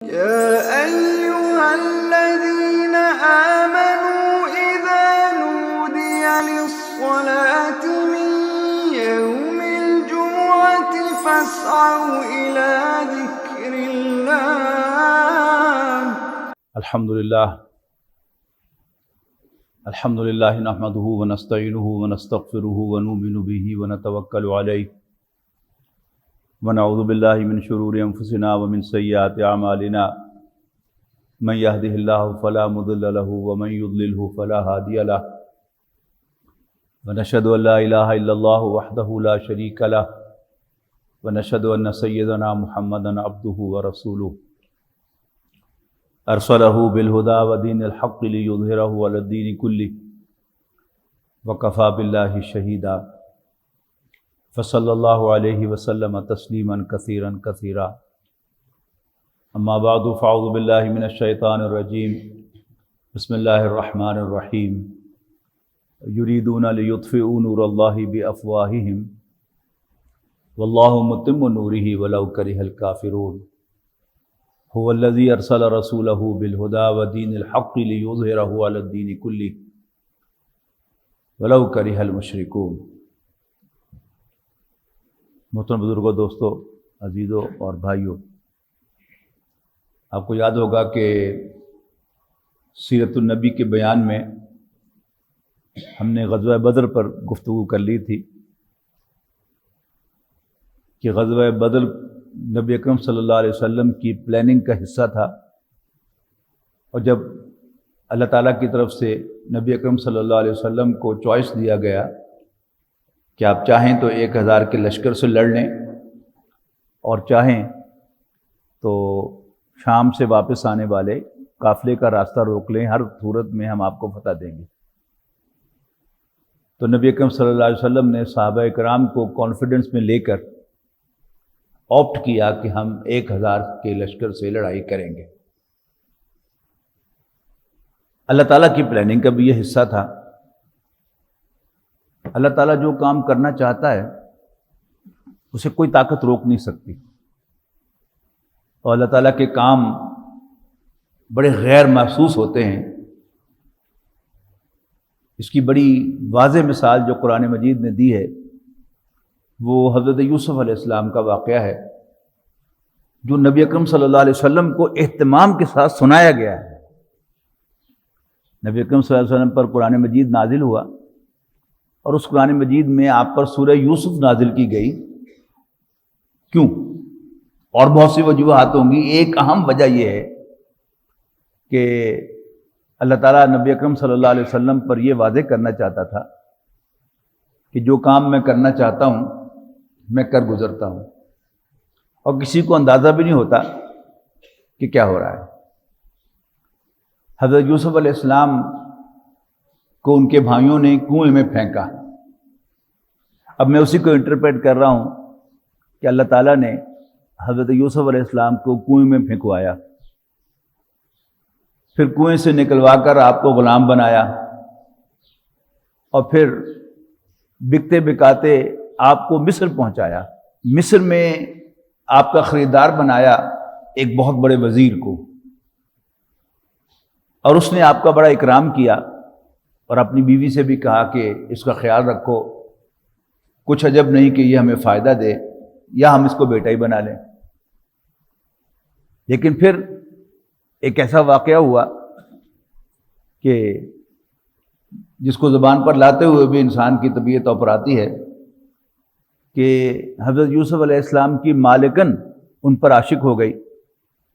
يا أيها الذين آمنوا إذا نودي للصلاة من يوم الجمعة فاسعوا إلى ذكر الله. الحمد لله نحمده ونستعينه ونستغفره ونؤمن به ونتوكل عليه ونعوذ بالله من شرور أنفسنا ومن سيئات أعمالنا من يهده الله فلا مضل له ومن يضلله فلا هادي له ونشهد أن لا إله إلا الله وحده لا شريك له ونشهد أن سيدنا محمدا عبده ورسوله أرسله بالهدى ودين الحق ليظهره على الدين كله وكفى بالله شهيدا فصلى الله عليه وسلم تسليما كثيرا كثيرا أما بعد فأعوذ بالله من الشيطان الرجيم بسم الله الرحمن الرحيم يريدون ليطفئوا نور الله بأفواههم والله متم نوره ولو كره الكافرون هو الذي أرسل رسوله بالهدى ودين الحق ليظهره على الدين كله ولو كره المشركون. محترم بزرگوں، دوستوں، عزیزوں اور بھائیوں، آپ کو یاد ہوگا کہ سیرت النبی کے بیان میں ہم نے غزوہ بدر پر گفتگو کر لی تھی کہ غزوہ بدر نبی اکرم صلی اللہ علیہ وسلم کی پلاننگ کا حصہ تھا، اور جب اللہ تعالیٰ کی طرف سے نبی اکرم صلی اللہ علیہ وسلم کو چوائس دیا گیا کہ آپ چاہیں تو 1000 کے لشکر سے لڑ لیں اور چاہیں تو شام سے واپس آنے والے قافلے کا راستہ روک لیں، ہر صورت میں ہم آپ کو فتح دیں گے. تو نبی اکرم صلی اللہ علیہ وسلم نے صحابہ کرام کو کانفیڈنس میں لے کر آپٹ کیا کہ ہم 1000 کے لشکر سے لڑائی کریں گے. اللہ تعالیٰ کی پلاننگ کا بھی یہ حصہ تھا. اللہ تعالیٰ جو کام کرنا چاہتا ہے اسے کوئی طاقت روک نہیں سکتی، اور اللہ تعالیٰ کے کام بڑے غیر محسوس ہوتے ہیں. اس کی بڑی واضح مثال جو قرآن مجید نے دی ہے وہ حضرت یوسف علیہ السلام کا واقعہ ہے، جو نبی اکرم صلی اللہ علیہ وسلم کو اہتمام کے ساتھ سنایا گیا ہے. نبی اکرم صلی اللہ علیہ وسلم پر قرآن مجید نازل ہوا، اور اس قرآن مجید میں آپ پر سورہ یوسف نازل کی گئی. کیوں؟ اور بہت سی وجوہات ہوں گی. ایک اہم وجہ یہ ہے کہ اللہ تعالیٰ نبی اکرم صلی اللہ علیہ وسلم پر یہ واضح کرنا چاہتا تھا کہ جو کام میں کرنا چاہتا ہوں میں کر گزرتا ہوں، اور کسی کو اندازہ بھی نہیں ہوتا کہ کیا ہو رہا ہے. حضرت یوسف علیہ السلام کو ان کے بھائیوں نے کنویں میں پھینکا. اب میں اسی کو انٹرپریٹ کر رہا ہوں کہ اللہ تعالیٰ نے حضرت یوسف علیہ السلام کو کنویں میں پھینکوایا، پھر کنویں سے نکلوا کر آپ کو غلام بنایا، اور پھر بکتے بکاتے آپ کو مصر پہنچایا. مصر میں آپ کا خریدار بنایا ایک بہت بڑے وزیر کو، اور اس نے آپ کا بڑا اکرام کیا، اور اپنی بیوی سے بھی کہا کہ اس کا خیال رکھو، کچھ عجب نہیں کہ یہ ہمیں فائدہ دے یا ہم اس کو بیٹا ہی بنا لیں. لیکن پھر ایک ایسا واقعہ ہوا کہ جس کو زبان پر لاتے ہوئے بھی انسان کی طبیعت اوپر آتی ہے، کہ حضرت یوسف علیہ السلام کی مالکن ان پر عاشق ہو گئی،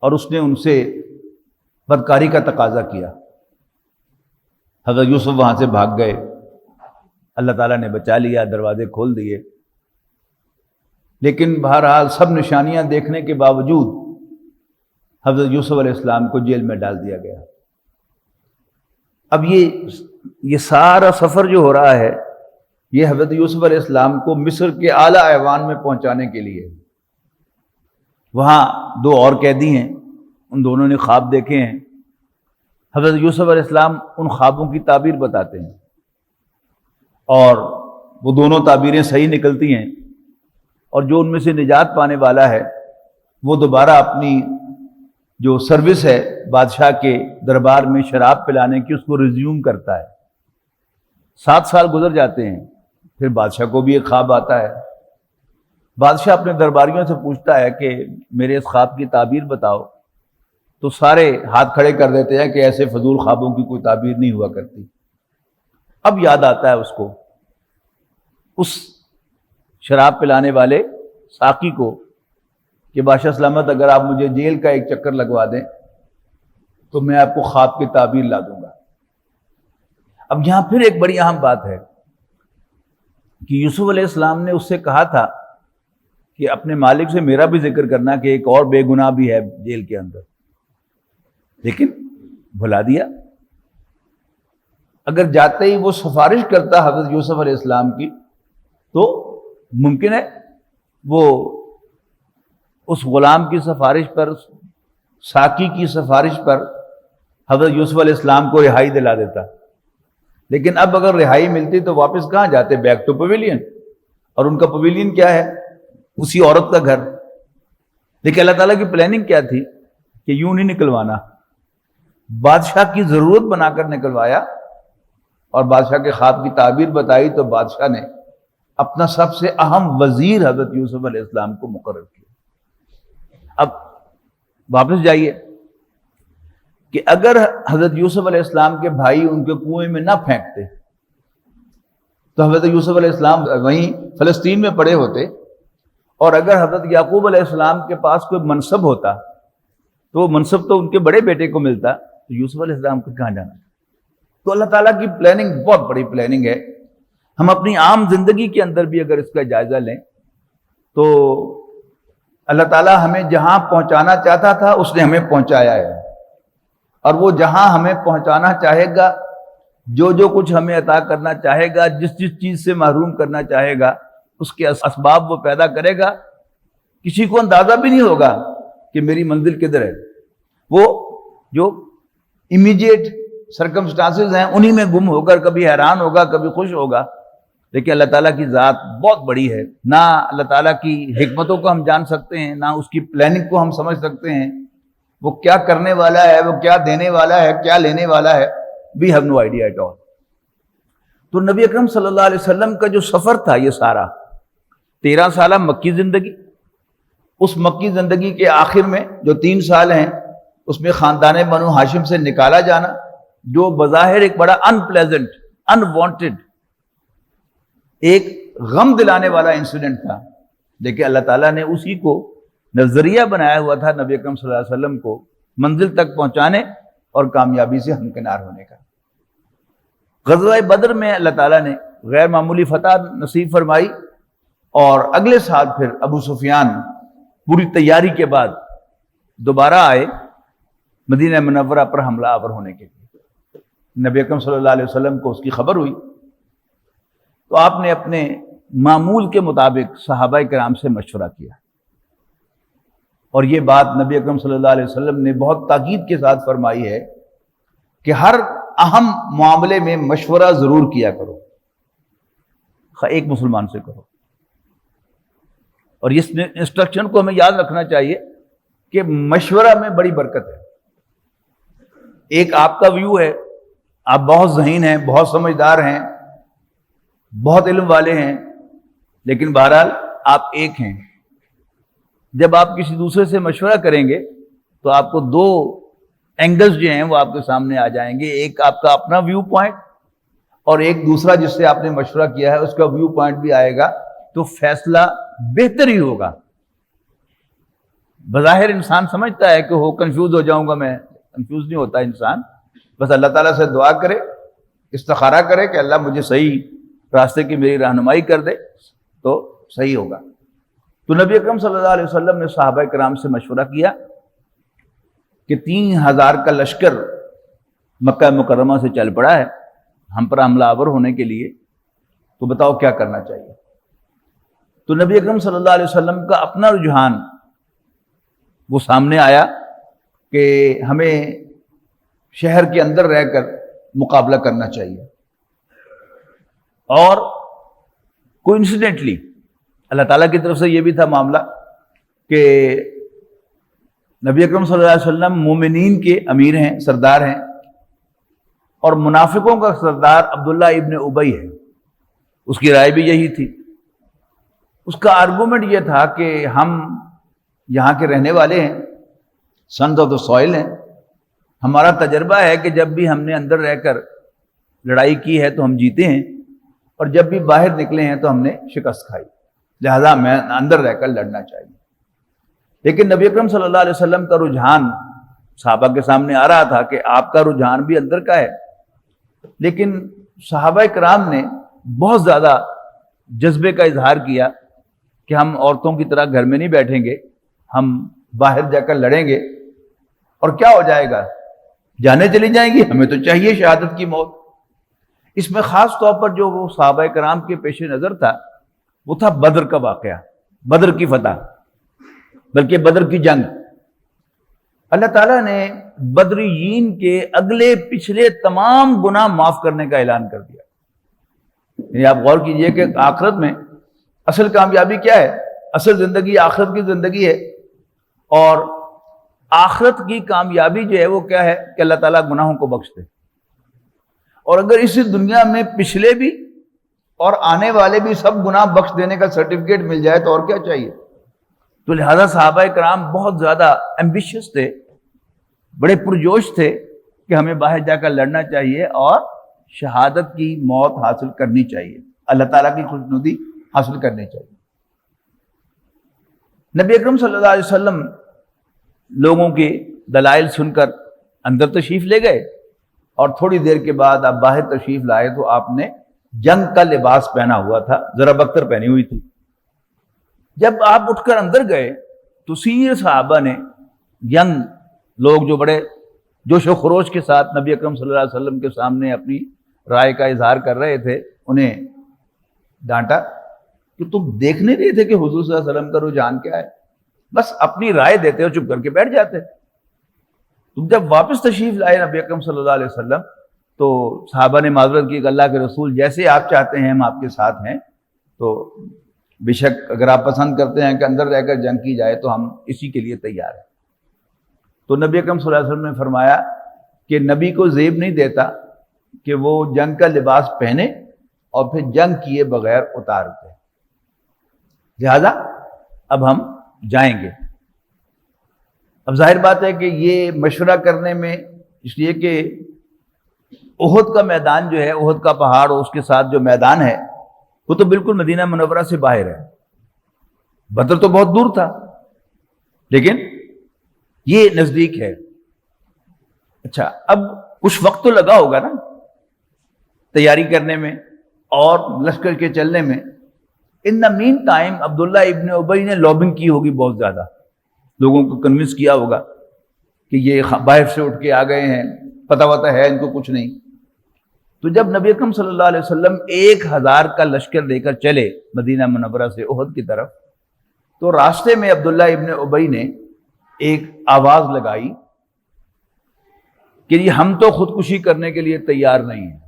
اور اس نے ان سے بدکاری کا تقاضا کیا. حضرت یوسف وہاں سے بھاگ گئے، اللہ تعالیٰ نے بچا لیا، دروازے کھول دیے. لیکن بہرحال سب نشانیاں دیکھنے کے باوجود حضرت یوسف علیہ السلام کو جیل میں ڈال دیا گیا. اب یہ سارا سفر جو ہو رہا ہے یہ حضرت یوسف علیہ السلام کو مصر کے اعلیٰ ایوان میں پہنچانے کے لیے. وہاں 2 اور قیدی ہیں، ان دونوں نے خواب دیکھے ہیں. حضرت یوسف علیہ السلام ان خوابوں کی تعبیر بتاتے ہیں، اور وہ دونوں تعبیریں صحیح نکلتی ہیں، اور جو ان میں سے نجات پانے والا ہے وہ دوبارہ اپنی جو سروس ہے بادشاہ کے دربار میں شراب پلانے کی، اس کو ریزیوم کرتا ہے۔ 7 سال گزر جاتے ہیں، پھر بادشاہ کو بھی ایک خواب آتا ہے۔ بادشاہ اپنے درباریوں سے پوچھتا ہے کہ میرے اس خواب کی تعبیر بتاؤ، تو سارے ہاتھ کھڑے کر دیتے ہیں کہ ایسے فضول خوابوں کی کوئی تعبیر نہیں ہوا کرتی۔ اب یاد آتا ہے اس کو، اس شراب پلانے والے ساقی کو، کہ بادشاہ سلامت اگر آپ مجھے جیل کا ایک چکر لگوا دیں تو میں آپ کو خواب کی تعبیر لا دوں گا۔ اب یہاں پھر ایک بڑی اہم بات ہے کہ یوسف علیہ السلام نے اس سے کہا تھا کہ اپنے مالک سے میرا بھی ذکر کرنا کہ ایک اور بے گناہ بھی ہے جیل کے اندر، لیکن بھلا دیا۔ اگر جاتے ہی وہ سفارش کرتا حضرت یوسف علیہ السلام کی، تو ممکن ہے وہ اس غلام کی سفارش پر، ساقی کی سفارش پر حضرت یوسف علیہ السلام کو رہائی دلا دیتا۔ لیکن اب اگر رہائی ملتی تو واپس کہاں جاتے؟ بیک ٹو پویلین، اور ان کا پویلین کیا ہے؟ اسی عورت کا گھر۔ لیکن اللہ تعالیٰ کی پلاننگ کیا تھی کہ یوں نہیں نکلوانا، بادشاہ کی ضرورت بنا کر نکلوایا، اور بادشاہ کے خواب کی تعبیر بتائی تو بادشاہ نے اپنا سب سے اہم وزیر حضرت یوسف علیہ السلام کو مقرر کیا۔ اب واپس جائیے کہ اگر حضرت یوسف علیہ السلام کے بھائی ان کے کنویں میں نہ پھینکتے تو حضرت یوسف علیہ السلام وہیں فلسطین میں پڑے ہوتے، اور اگر حضرت یعقوب علیہ السلام کے پاس کوئی منصب ہوتا تو وہ منصب تو ان کے بڑے بیٹے کو ملتا، تو یوسف علیہ السلام کو کہاں جانا؟ تو اللہ تعالیٰ کی پلاننگ بہت بڑی پلاننگ ہے۔ ہم اپنی عام زندگی کے اندر بھی اگر اس کا جائزہ لیں تو اللہ تعالیٰ ہمیں جہاں پہنچانا چاہتا تھا اس نے ہمیں پہنچایا ہے، اور وہ جہاں ہمیں پہنچانا چاہے گا، جو جو کچھ ہمیں عطا کرنا چاہے گا، جس جس چیز سے محروم کرنا چاہے گا، اس کے اسباب وہ پیدا کرے گا۔ کسی کو اندازہ بھی نہیں ہوگا کہ میری منزل کدھر ہے۔ وہ جو امیڈیٹ سرکمسٹانسز ہیں انہی میں گم ہو کر کبھی حیران ہوگا، کبھی خوش ہوگا۔ لیکن اللہ تعالیٰ کی ذات بہت بڑی ہے، نہ اللہ تعالیٰ کی حکمتوں کو ہم جان سکتے ہیں، نہ اس کی پلاننگ کو ہم سمجھ سکتے ہیں۔ وہ کیا کرنے والا ہے، وہ کیا دینے والا ہے، کیا لینے والا ہے، we have no idea at all۔ تو نبی اکرم صلی اللہ علیہ وسلم کا جو سفر تھا یہ سارا 13 سالہ مکی زندگی، اس مکی زندگی کے آخر میں جو 3 سال ہیں اس میں خاندان بنو ہاشم سے نکالا جانا، جو بظاہر ایک بڑا انپلیزنٹ، انوانٹڈ، ایک غم دلانے والا انسیڈنٹ تھا، لیکن اللہ تعالیٰ نے اسی کو نظریہ بنایا ہوا تھا نبی اکرم صلی اللہ علیہ وسلم کو منزل تک پہنچانے اور کامیابی سے ہمکنار ہونے کا۔ غزوہ بدر میں اللہ تعالیٰ نے غیر معمولی فتح نصیب فرمائی، اور اگلے سال پھر ابو سفیان پوری تیاری کے بعد دوبارہ آئے مدینہ منورہ پر حملہ آور ہونے کے لیے۔ نبی اکرم صلی اللہ علیہ وسلم کو اس کی خبر ہوئی تو آپ نے اپنے معمول کے مطابق صحابہ کرام سے مشورہ کیا، اور یہ بات نبی اکرم صلی اللہ علیہ وسلم نے بہت تاکید کے ساتھ فرمائی ہے کہ ہر اہم معاملے میں مشورہ ضرور کیا کرو، ایک مسلمان سے کرو۔ اور اس انسٹرکشن کو ہمیں یاد رکھنا چاہیے کہ مشورہ میں بڑی برکت ہے۔ ایک آپ کا ویو ہے، آپ بہت ذہین ہیں، بہت سمجھدار ہیں، بہت علم والے ہیں، لیکن بہرحال آپ ایک ہیں۔ جب آپ کسی دوسرے سے مشورہ کریں گے تو آپ کو 2 اینگلز جو ہیں وہ آپ کے سامنے آ جائیں گے، ایک آپ کا اپنا ویو پوائنٹ، اور ایک دوسرا جس سے آپ نے مشورہ کیا ہے اس کا ویو پوائنٹ بھی آئے گا، تو فیصلہ بہتر ہی ہوگا۔ بظاہر انسان سمجھتا ہے کہ کنفیوز ہو جاؤں گا، میں کنفیوز نہیں ہوتا انسان، بس اللہ تعالیٰ سے دعا کرے، استخارہ کرے کہ اللہ مجھے صحیح راستے کی میری رہنمائی کر دے تو صحیح ہوگا۔ تو نبی اکرم صلی اللہ علیہ وسلم نے صحابہ کرام سے مشورہ کیا کہ 3000 کا لشکر مکہ مکرمہ سے چل پڑا ہے ہم پر حملہ آور ہونے کے لیے، تو بتاؤ کیا کرنا چاہیے۔ تو نبی اکرم صلی اللہ علیہ وسلم کا اپنا رجحان وہ سامنے آیا کہ ہمیں شہر کے اندر رہ کر مقابلہ کرنا چاہیے، اور کوئنسیڈنٹلی اللہ تعالیٰ کی طرف سے یہ بھی تھا معاملہ کہ نبی اکرم صلی اللہ علیہ وسلم مومنین کے امیر ہیں، سردار ہیں، اور منافقوں کا سردار عبداللہ ابن ابی ہے. اس کی رائے بھی یہی تھی. اس کا آرگومنٹ یہ تھا کہ ہم یہاں کے رہنے والے ہیں، سنز آف دا سوئل ہیں، ہمارا تجربہ ہے کہ جب بھی ہم نے اندر رہ کر لڑائی کی ہے تو ہم جیتے ہیں، اور جب بھی باہر نکلے ہیں تو ہم نے شکست کھائی، لہذا ہمیں اندر رہ کر لڑنا چاہیے. لیکن نبی اکرم صلی اللہ علیہ وسلم کا رجحان صحابہ کے سامنے آ رہا تھا کہ آپ کا رجحان بھی اندر کا ہے، لیکن صحابہ کرام نے بہت زیادہ جذبے کا اظہار کیا کہ ہم عورتوں کی طرح گھر میں نہیں بیٹھیں گے، ہم باہر جا کر لڑیں گے، اور کیا ہو جائے گا، جانیں چلی جائیں گی، ہمیں تو چاہیے شہادت کی موت. اس میں خاص طور پر جو وہ صحابہ کرام کے پیش نظر تھا وہ تھا بدر کا واقعہ، بدر کی فتح، بلکہ بدر کی جنگ. اللہ تعالیٰ نے بدریین کے اگلے پچھلے تمام گناہ معاف کرنے کا اعلان کر دیا. یعنی آپ غور کیجئے کہ آخرت میں اصل کامیابی کیا ہے؟ اصل زندگی آخرت کی زندگی ہے، اور آخرت کی کامیابی جو ہے وہ کیا ہے کہ اللہ تعالیٰ گناہوں کو بخش دے. اور اگر اس دنیا میں پچھلے بھی اور آنے والے بھی سب گناہ بخش دینے کا سرٹیفکیٹ مل جائے تو اور کیا چاہیے. تو لہذا صحابہ کرام بہت زیادہ ایمبیشس تھے، بڑے پرجوش تھے کہ ہمیں باہر جا کر لڑنا چاہیے اور شہادت کی موت حاصل کرنی چاہیے، اللہ تعالیٰ کی خوشنودی حاصل کرنی چاہیے. نبی اکرم صلی اللہ علیہ وسلم لوگوں کے دلائل سن کر اندر تشریف لے گئے، اور تھوڑی دیر کے بعد آپ باہر تشریف لائے تو آپ نے جنگ کا لباس پہنا ہوا تھا، ذرا بختر پہنی ہوئی تھی. جب آپ اٹھ کر اندر گئے تو سینئر صحابہ نے، ینگ لوگ جو بڑے جوش و خروش کے ساتھ نبی اکرم صلی اللہ علیہ وسلم کے سامنے اپنی رائے کا اظہار کر رہے تھے، انہیں ڈانٹا کہ تم دیکھ نہیں رہے تھے کہ حضور صلی اللہ علیہ وسلم کا رجحان کیا ہے، بس اپنی رائے دیتے اور چپ کر کے بیٹھ جاتے. تم جب واپس تشریف لائے نبی اکرم صلی اللہ علیہ وسلم تو صحابہ نے معذرت کی کہ اللہ کے رسول جیسے آپ چاہتے ہیں ہم آپ کے ساتھ ہیں، تو بے شک اگر آپ پسند کرتے ہیں کہ اندر رہ کر جنگ کی جائے تو ہم اسی کے لیے تیار ہیں. تو نبی اکرم صلی اللہ علیہ وسلم نے فرمایا کہ نبی کو زیب نہیں دیتا کہ وہ جنگ کا لباس پہنے اور پھر جنگ کیے بغیر اتار دے، لہذا اب ہم جائیں گے. اب ظاہر بات ہے کہ یہ مشورہ کرنے میں اس لیے کہ احد کا میدان جو ہے، احد کا پہاڑ اور اس کے ساتھ جو میدان ہے وہ تو بالکل مدینہ منورہ سے باہر ہے، بدر تو بہت دور تھا، لیکن یہ نزدیک ہے. اچھا، اب کچھ وقت تو لگا ہوگا نا تیاری کرنے میں اور لشکر کے چلنے میں. ان دا مین ٹائم عبداللہ ابن ابی نے لابنگ کی ہوگی، بہت زیادہ لوگوں کو کنونس کیا ہوگا کہ یہ باہر سے اٹھ کے آ گئے ہیں، پتہ وتہ ہے ان کو کچھ نہیں. تو جب نبی اکرم صلی اللہ علیہ وسلم 1000 کا لشکر لے کر چلے مدینہ منورہ سے احد کی طرف، تو راستے میں عبداللہ ابن ابی نے ایک آواز لگائی کہ ہم تو خودکشی کرنے کے لیے تیار نہیں ہیں.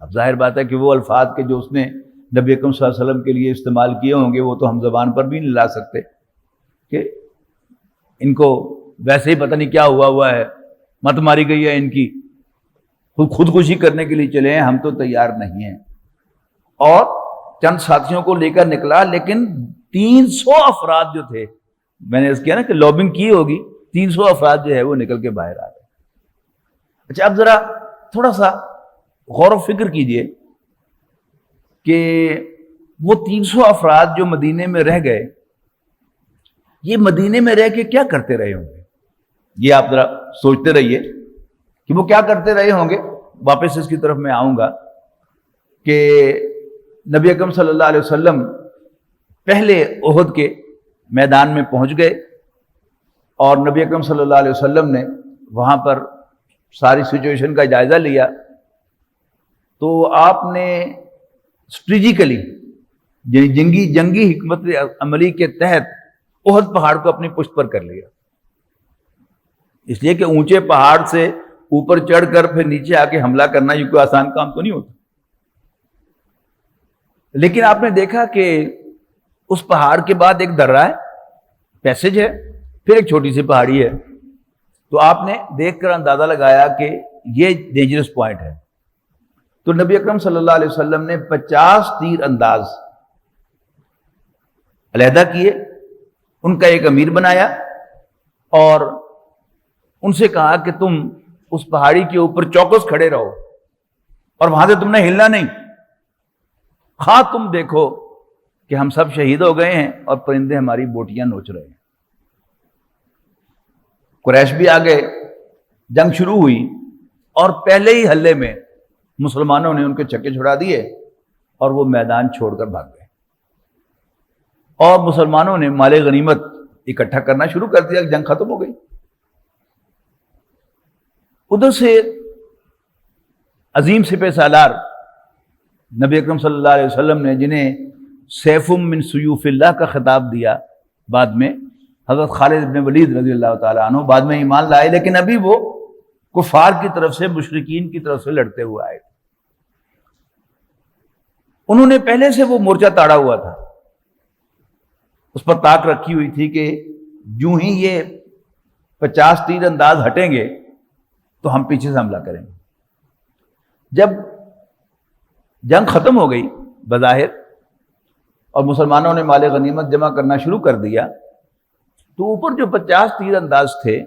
اب ظاہر بات ہے کہ وہ الفاظ کے جو اس نے نبی اکرم صلی اللہ علیہ وسلم کے لیے استعمال کیے ہوں گے وہ تو ہم زبان پر بھی نہیں لا سکتے، کہ ان کو ویسے ہی پتہ نہیں کیا ہوا ہے، مت ماری گئی ہے ان کی، خودکشی کرنے کے لیے چلے ہیں، ہم تو تیار نہیں ہیں. اور چند ساتھیوں کو لے کر نکلا، لیکن 300 افراد جو تھے، میں نے اس کیا نا کہ لابنگ کی ہوگی، 300 افراد جو ہے وہ نکل کے باہر آ گئے. اچھا، اب ذرا تھوڑا سا غور و فکر کیجئے کہ وہ 300 افراد جو مدینے میں رہ گئے، یہ مدینے میں رہ کے کیا کرتے رہے ہوں گے. یہ آپ ذرا سوچتے رہیے کہ وہ کیا کرتے رہے ہوں گے. واپس اس کی طرف میں آؤں گا کہ نبی اکرم صلی اللہ علیہ وسلم پہلے احد کے میدان میں پہنچ گئے، اور نبی اکرم صلی اللہ علیہ وسلم نے وہاں پر ساری سچویشن کا جائزہ لیا. تو آپ نے اسٹریٹجیکلی جنگی حکمت عملی کے تحت احد پہاڑ کو اپنی پشت پر کر لیا، اس لیے کہ اونچے پہاڑ سے اوپر چڑھ کر پھر نیچے آ کے حملہ کرنا یہ کوئی آسان کام تو نہیں ہوتا. لیکن آپ نے دیکھا کہ اس پہاڑ کے بعد ایک درہ ہے، پیسج ہے، پھر ایک چھوٹی سی پہاڑی ہے. تو آپ نے دیکھ کر اندازہ لگایا کہ یہ ڈینجرس پوائنٹ ہے. تو نبی اکرم صلی اللہ علیہ وسلم نے 50 تیر انداز علیحدہ کیے، ان کا ایک امیر بنایا اور ان سے کہا کہ تم اس پہاڑی کے اوپر چوکس کھڑے رہو اور وہاں سے تم نے ہلنا نہیں. ہاں تم دیکھو کہ ہم سب شہید ہو گئے ہیں اور پرندے ہماری بوٹیاں نوچ رہے ہیں. قریش بھی آ گئے، جنگ شروع ہوئی اور پہلے ہی حلے میں مسلمانوں نے ان کے چکے چھڑا دیے اور وہ میدان چھوڑ کر بھاگ گئے. اور مسلمانوں نے مال غنیمت اکٹھا کرنا شروع کر دیا. جنگ ختم ہو گئی. ادھر سے عظیم سپہ سالار نبی اکرم صلی اللہ علیہ وسلم نے، جنہیں سیف من سیوف اللہ کا خطاب دیا بعد میں، حضرت خالد بن ولید رضی اللہ تعالیٰ عنہ بعد میں ایمان لائے، لیکن ابھی وہ کفار کی طرف سے، مشرکین کی طرف سے لڑتے ہوئے آئے. انہوں نے پہلے سے وہ مورچہ تاڑا ہوا تھا، اس پر تاک رکھی ہوئی تھی کہ جو ہی یہ 50 تیر انداز ہٹیں گے تو ہم پیچھے سے حملہ کریں گے. جب جنگ ختم ہو گئی بظاہر اور مسلمانوں نے مال غنیمت جمع کرنا شروع کر دیا، تو اوپر جو 50 تیر انداز تھے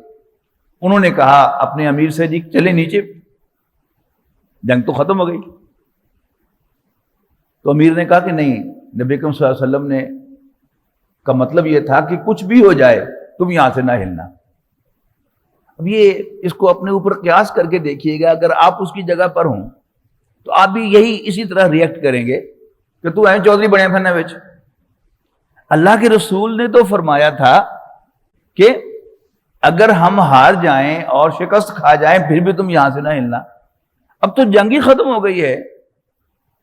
انہوں نے کہا اپنے امیر سے، جی چلے نیچے، جنگ تو ختم ہو گئی. تو امیر نے کہا کہ نہیں، نبی اکرم صلی اللہ علیہ وسلم نے کا مطلب یہ تھا کہ کچھ بھی ہو جائے تم یہاں سے نہ ہلنا. اب یہ اس کو اپنے اوپر قیاس کر کے دیکھیے گا، اگر آپ اس کی جگہ پر ہوں تو آپ بھی یہی اسی طرح ریئیکٹ کریں گے کہ تو ہے چودھری بڑے پھرنے وچ. اللہ کے رسول نے تو فرمایا تھا کہ اگر ہم ہار جائیں اور شکست کھا جائیں پھر بھی تم یہاں سے نہ ہلنا. اب تو جنگ ہی ختم ہو گئی ہے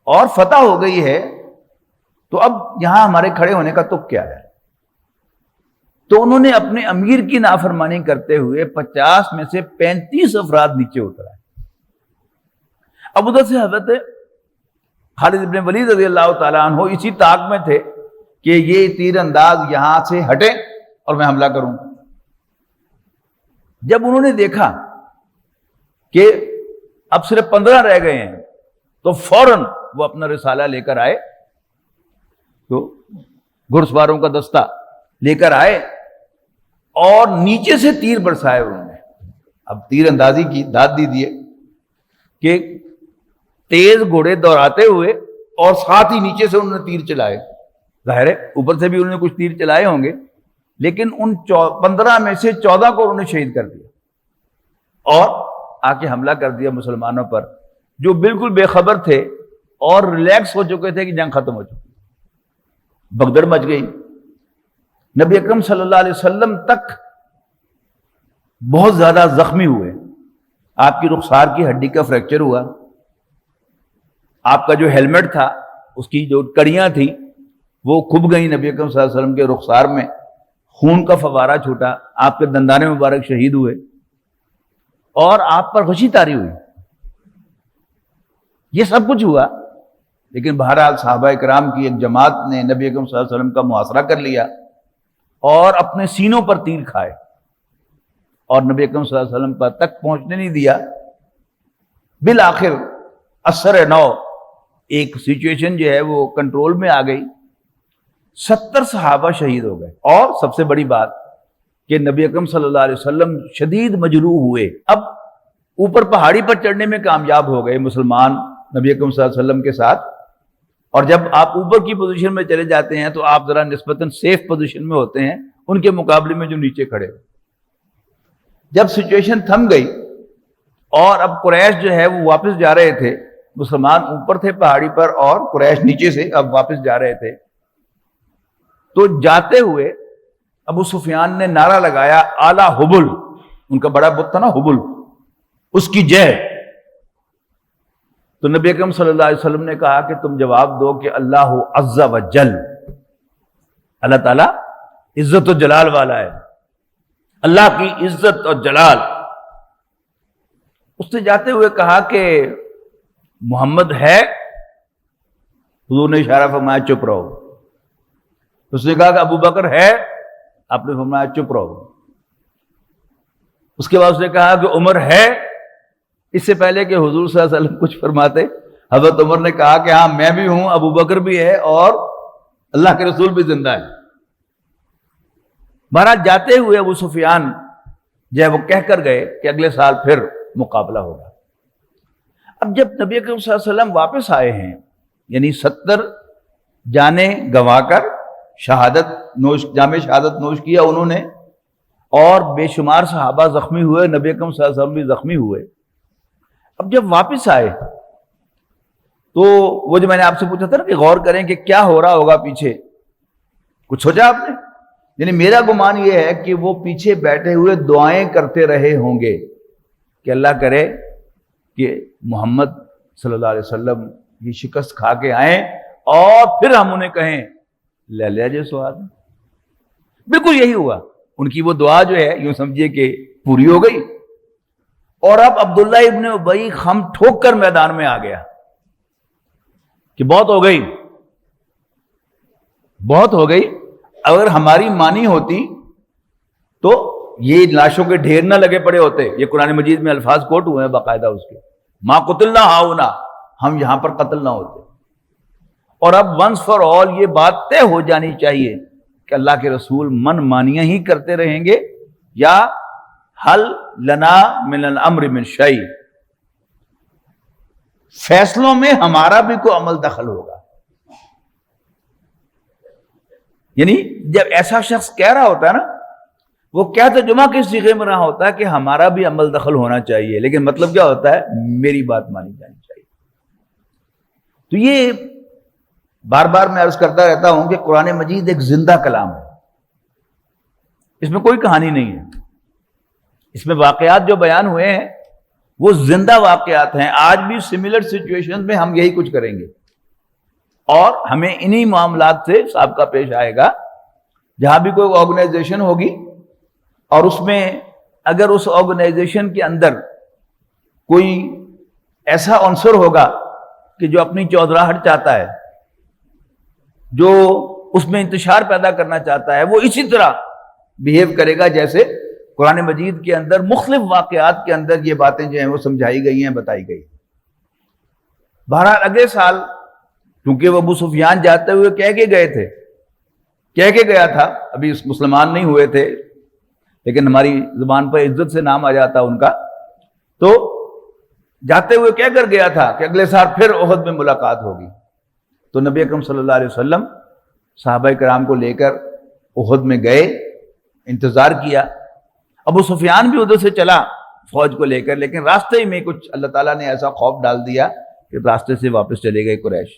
اور فتح ہو گئی ہے، تو اب یہاں ہمارے کھڑے ہونے کا تک کیا ہے؟ تو انہوں نے اپنے امیر کی نافرمانی کرتے ہوئے 50 میں سے 35 افراد نیچے اترائے. اب ادھر سے حضرت خالد بن ولید رضی اللہ تعالیٰ عنہ اسی طاق میں تھے کہ یہ تیر انداز یہاں سے ہٹے اور میں حملہ کروں. جب انہوں نے دیکھا کہ اب صرف 15 رہ گئے ہیں تو فوراً وہ اپنا رسالہ لے کر آئے، تو گھڑ سواروں کا دستہ لے کر آئے اور نیچے سے تیر برسائے انہوں نے. اب تیر اندازی کی داد دی دیے کہ تیز گھوڑے دوڑاتے ہوئے اور ساتھ ہی نیچے سے انہوں نے تیر چلائے. ظاہر ہے اوپر سے بھی انہوں نے کچھ تیر چلائے ہوں گے، لیکن ان 15 میں سے 14 کو انہوں نے شہید کر دیا اور آ کے حملہ کر دیا مسلمانوں پر، جو بالکل بے خبر تھے اور ریلیکس ہو چکے تھے کہ جنگ ختم ہو چکی. بھگدڑ مچ گئی. نبی اکرم صلی اللہ علیہ وسلم تک بہت زیادہ زخمی ہوئے. آپ کی رخسار کی ہڈی کا فریکچر ہوا، آپ کا جو ہیلمٹ تھا اس کی جو کڑیاں تھیں وہ کھب گئیں نبی اکرم صلی اللہ علیہ وسلم کے رخسار میں، خون کا فوارہ چھوٹا، آپ کے دندان مبارک شہید ہوئے اور آپ پر غشی طاری ہوئی. یہ سب کچھ ہوا، لیکن بہرحال صحابہ کرام کی ایک جماعت نے نبی اکرم صلی اللہ علیہ وسلم کا محاصرہ کر لیا اور اپنے سینوں پر تیر کھائے اور نبی اکرم صلی اللہ علیہ وسلم پر تک پہنچنے نہیں دیا. بالآخر اثر نو ایک سچویشن جو ہے وہ کنٹرول میں آ گئی. 70 صحابہ شہید ہو گئے اور سب سے بڑی بات کہ نبی اکرم صلی اللہ علیہ وسلم شدید مجروح ہوئے. اب اوپر پہاڑی پر چڑھنے میں کامیاب ہو گئے مسلمان نبی اکرم صلی اللہ علیہ وسلم کے ساتھ، اور جب آپ اوپر کی پوزیشن میں چلے جاتے ہیں تو آپ ذرا نسبتاً سیف پوزیشن میں ہوتے ہیں ان کے مقابلے میں جو نیچے کھڑے ہو. جب سچویشن تھم گئی اور اب قریش جو ہے وہ واپس جا رہے تھے، مسلمان اوپر تھے پہاڑی پر اور قریش نیچے سے اب واپس جا رہے تھے، تو جاتے ہوئے ابو سفیان نے نعرہ لگایا اعلیٰ حبل، ان کا بڑا بت تھا نا حبل، اس کی جے. تو نبی اکرم صلی اللہ علیہ وسلم نے کہا کہ تم جواب دو کہ اللہ عز و جل، اللہ تعالیٰ عزت و جلال والا ہے، اللہ کی عزت اور جلال. اس نے جاتے ہوئے کہا کہ محمد ہے، حضور نے اشارہ فرمایا چپ رہو. اس نے کہا کہ ابو بکر ہے، آپ نے فرمایا چپ رہو. اس کے بعد اس نے کہا کہ عمر ہے. اس سے پہلے کہ حضور صلی اللہ علیہ وسلم کچھ فرماتے، حضرت عمر نے کہا کہ ہاں میں بھی ہوں، ابو بکر بھی ہے اور اللہ کے رسول بھی زندہ ہے. بہرحال جاتے ہوئے ابو سفیان جو ہے وہ کہہ کر گئے کہ اگلے سال پھر مقابلہ ہوگا. اب جب نبی اکرم صلی اللہ علیہ وسلم واپس آئے ہیں، یعنی 70 جانیں گوا کر جام شہادت نوش کیا انہوں نے، اور بے شمار صحابہ زخمی ہوئے، نبی اکرم صلی اللہ علیہ وسلم بھی زخمی ہوئے. اب جب واپس آئے تو وہ جو میں نے آپ سے پوچھا تھا نا کہ غور کریں کہ کیا ہو رہا ہوگا پیچھے، کچھ سوچا آپ نے؟ یعنی میرا گمان یہ ہے کہ وہ پیچھے بیٹھے ہوئے دعائیں کرتے رہے ہوں گے کہ اللہ کرے کہ محمد صلی اللہ علیہ وسلم یہ شکست کھا کے آئیں اور پھر ہم انہیں کہیں لے لیا جو سواد. بالکل یہی ہوا. ان کی وہ دعا جو ہے یوں سمجھیے کہ پوری ہو گئی. اور اب عبداللہ ابن ابی خم ٹھوک کر میدان میں آ گیا کہ بہت ہو گئی، بہت ہو گئی. اگر ہماری مانی ہوتی تو یہ لاشوں کے ڈھیر نہ لگے پڑے ہوتے. یہ قرآن مجید میں الفاظ کوٹ ہوئے ہیں باقاعدہ اس کے، ما قتلنا ہاؤنا، ہم یہاں پر قتل نہ ہوتے. اور اب ونس فار آل یہ بات طے ہو جانی چاہیے کہ اللہ کے رسول من مانیاں ہی کرتے رہیں گے یا حل لنا من الامر من شیء، فیصلوں میں ہمارا بھی کوئی عمل دخل ہوگا. یعنی جب ایسا شخص کہہ رہا ہوتا ہے نا، وہ کیا ترجمہ کس صیغے میں رہا ہوتا ہے کہ ہمارا بھی عمل دخل ہونا چاہیے، لیکن مطلب کیا ہوتا ہے؟ میری بات مانی جانی چاہیے. تو یہ بار بار میں عرض کرتا رہتا ہوں کہ قرآن مجید ایک زندہ کلام ہے، اس میں کوئی کہانی نہیں ہے. اس میں واقعات جو بیان ہوئے ہیں وہ زندہ واقعات ہیں. آج بھی سملر سچویشن میں ہم یہی کچھ کریں گے اور ہمیں انہی معاملات سے سابقہ پیش آئے گا. جہاں بھی کوئی آرگنائزیشن ہوگی اور اس میں اگر اس آرگنائزیشن کے اندر کوئی ایسا عنصر ہوگا کہ جو اپنی چودراہٹ چاہتا ہے، جو اس میں انتشار پیدا کرنا چاہتا ہے، وہ اسی طرح بیہیو کرے گا جیسے قرآن مجید کے اندر مختلف واقعات کے اندر یہ باتیں جو ہیں وہ سمجھائی گئی ہیں، بتائی گئی. بہرحال اگلے سال کیونکہ وہ ابو سفیان جاتے ہوئے کہہ کے گئے تھے، کہہ کے گیا تھا، ابھی مسلمان نہیں ہوئے تھے لیکن ہماری زبان پر عزت سے نام آ جاتا ان کا، تو جاتے ہوئے کہہ کر گیا تھا کہ اگلے سال پھر احد میں ملاقات ہوگی. تو نبی اکرم صلی اللہ علیہ وسلم صحابہ کرام کو لے کر احد میں گئے، انتظار کیا. ابو سفیان بھی ادھر سے چلا فوج کو لے کر، لیکن راستے ہی میں کچھ اللہ تعالیٰ نے ایسا خوف ڈال دیا کہ راستے سے واپس چلے گئے قریش.